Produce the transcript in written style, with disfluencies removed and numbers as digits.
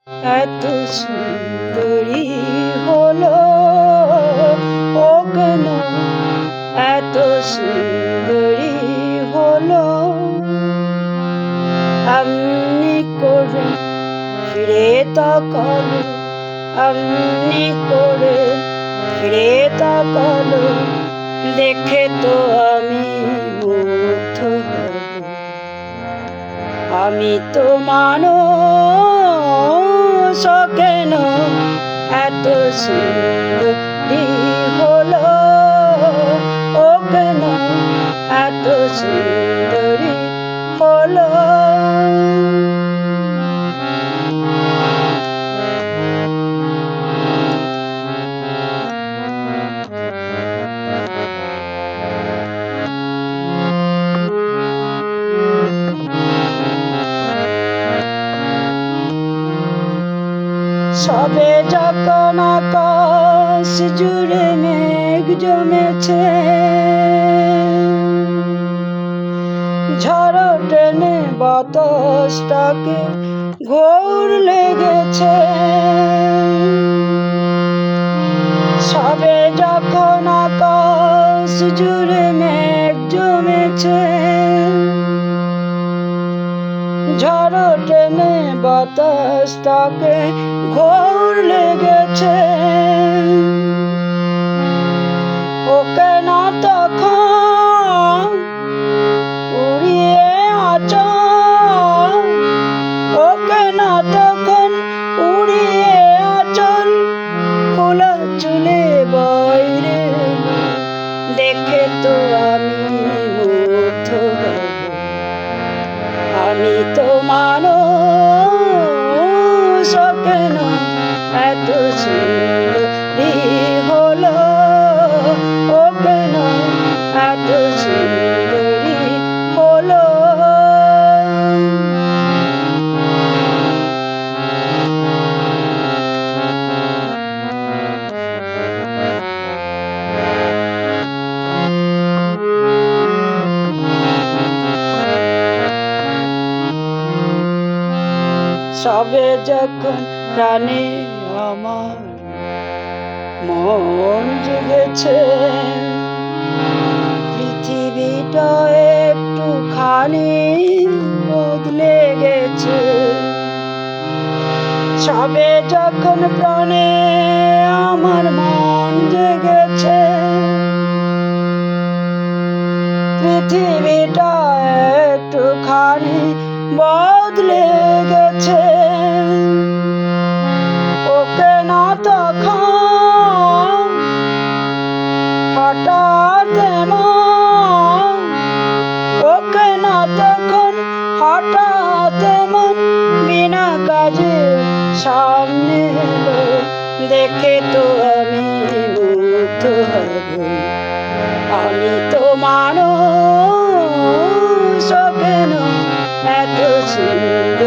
এত সুন্দরী হলো ও কেন এত সুন্দরী হলো আমনি করে ফিরে তাকালো আমনি করে ফিরে তাকালো দেখে তো আমি মুগ্ধ হব আমি তো মানুষ কেন এত সুন্দরী হলো ও কেন এত সুন্দরী হলো সবে যখন আকাশ জুড়ে মেঘ জমেছে ঝড় টেনে বাতাসটাকে ঘোর লেগেছে সবে যখন আকাশ জুড়ে মেঘ জমেছে ঝড় টেনে বাতাসটাকে ঘোর লেগেছে ওকে না তখন উড়িয়ে আঁচল ওকে না তখন উড়িয়ে আঁচল খোলা চুলে বাইরে দেখে তো আমি মুগ্ধ হব আমি তো মানুষ কেন এত সুন্দরী হলো ও কেন এত সুন্দরী হলো সবে যখন প্রাণে আমার মন জেগেছে পৃথিবীটা একটুখানি বদলে গেছে সবে যখন প্রাণে আমার মন জেগেছে পৃথিবীটা একটুখানি বদলে গেছে ওকে না তখন হঠাৎ এমন ওকে না তখন হঠাৎ এমন বিনা কাজে সামনে এলো দেখে তো আমি মুগ্ধ হব আমি তো মানুষ কেন এত সুন্দর